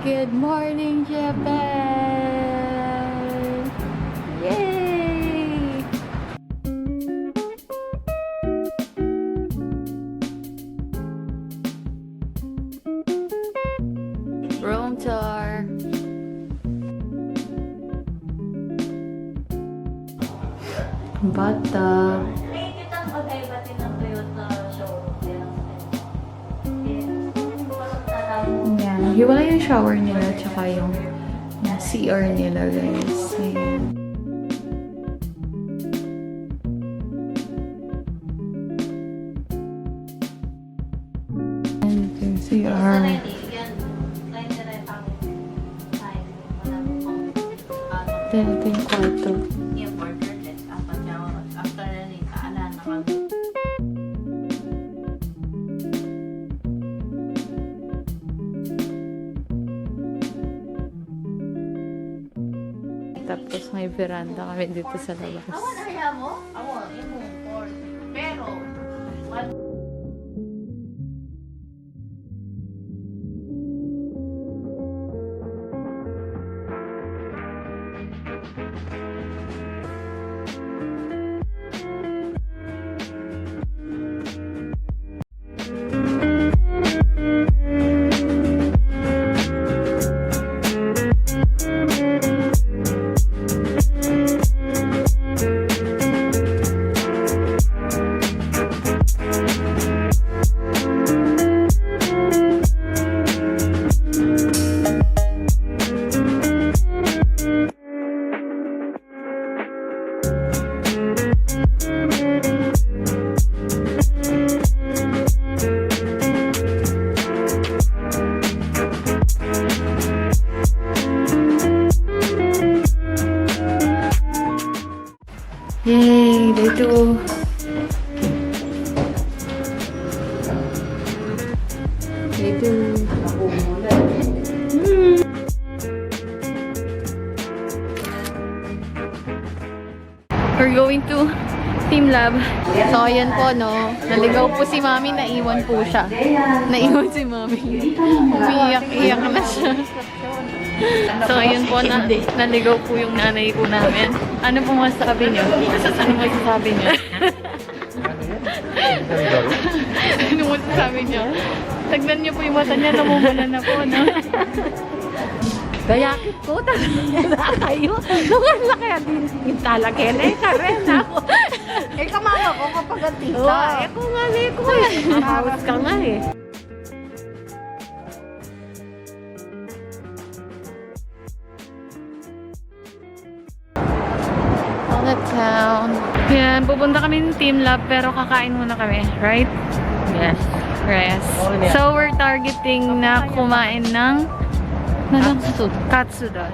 Good morning, Japan! Yay! Room tour. Bata. Yan. Hiwala yung shower nila tsaka yung CR nila, guys. Ayan. And yung CR. Ito yung kwarto. Tapos may veranda kami dito sa labas. Yay! Day 2! Day 2! We're going to TeamLab. So, ayan po, no? Naligaw po si Mami, naiwan po siya. Naiwan si Mami. Umiiyak-iyak na siya. So, ayun po, naligaw po yung nanay po namin. Ano po masasabi niyo? Ano masasabi niyo? Ano masasabi niyo? Tagnan niyo po yung mata niya, namumula na po, no? Gayakit ko, talaga kayo. Lugar na kaya din talagyan. Eh, karen ako. Eh, kamama ko kapag ang tita. Oo, eh, kung nga ko eh. Mahawas ka nga eh. The town. Yan, pupunta kami ng TeamLab pero kakain muna kami, right? Yes. Yes. So, we're targeting na kumain ng katsudon.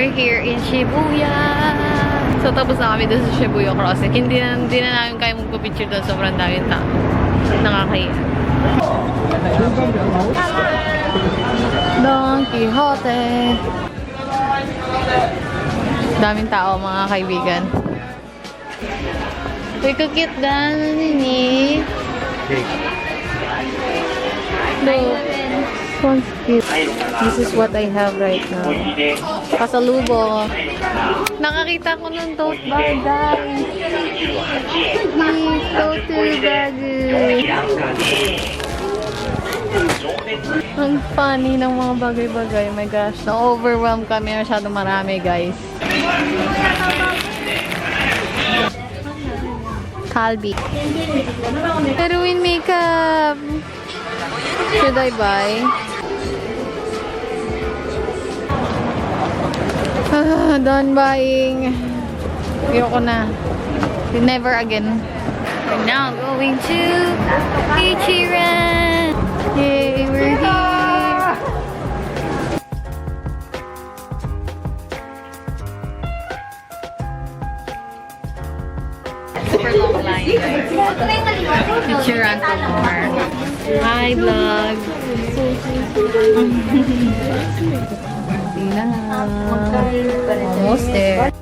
We're here in Shibuya. So, tapos na kami doon sa Shibuya crossing. Hindi na namin kaya magpapicture doon. Sobrang daming tao. Nakakaya. Don Quijote. Daming tao mga kaibigan. Uy, kukit dan ini. Look. So cute. This is what I have right now. Pasalubong. Nakakita ko ng tote bag, guys. Tote bag. Ang funny ng mga bagay-bagay. Oh my gosh. Na-overwhelm kami. Masyadong marami, guys. Calbee. Heroin makeup. Should I buy? Done buying. Ayoko na. Never again. We're now going to Ichiran. Yay, we're here. Super long line, guys. Ichiran to more. Hi, vlog. Almost there.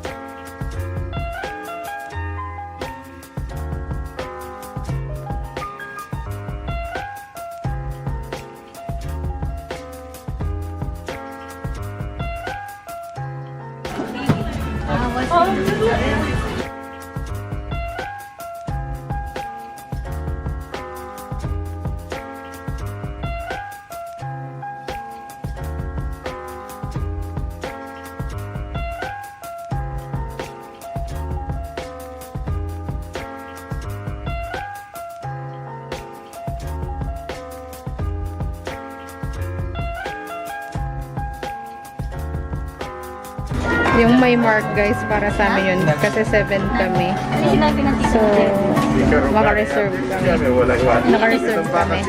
Yung may mark, guys, para sa amin yun. Kasi 7 kami. So, maka-reserve kami. Naka-reserve kami.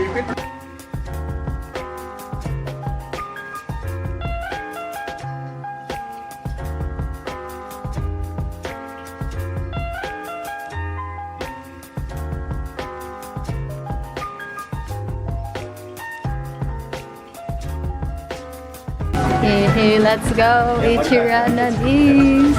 Hey, let's go, Ichiran na this.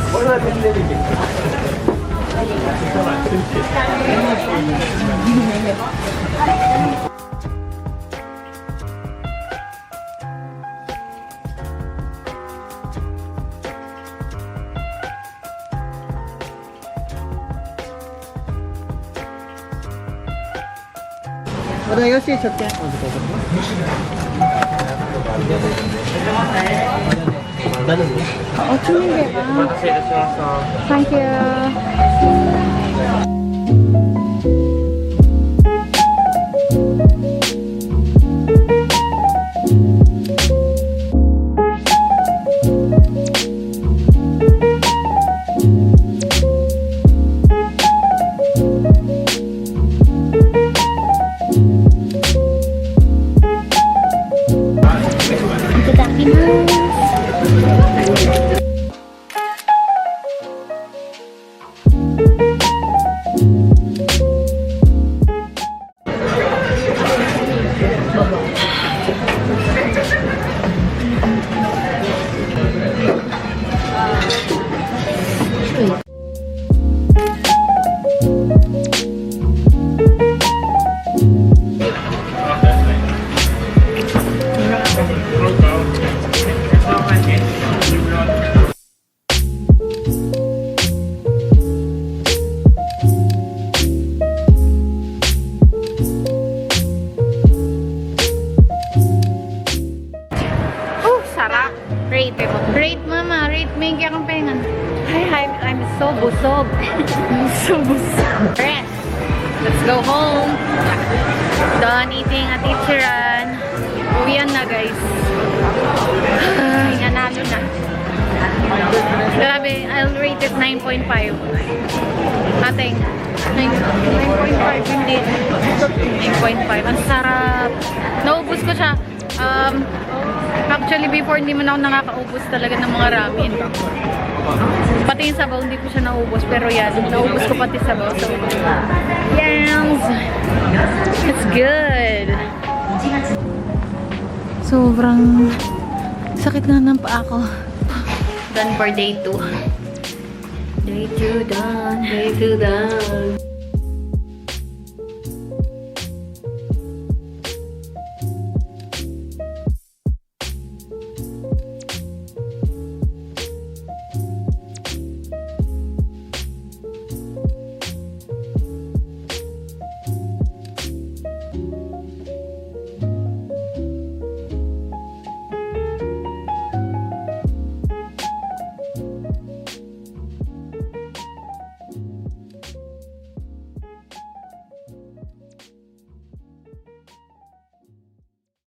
Thank you. Rate, mama. Rate, may kaya kang pengan. Hi, I'm so busog. I'm so busog. Rest. Let's go home. Done eating at Ichiran. Uwian na, guys. Ay, nanalo na. Grabe, I'll rate it 9.5. Ating. 9.5 hindi. 9.5. Ang sarap. Naubos ko siya. Actually, before hindi man ako nakakaubos talaga ng mga ramen. Pati yung sabaw, hindi ko siya naubos. Pero yan, naubos ko pati sabaw. So, yes! It's good! Sobrang sakit na ng paa ko. Done for day 2. Day 2 done. Day 2 done.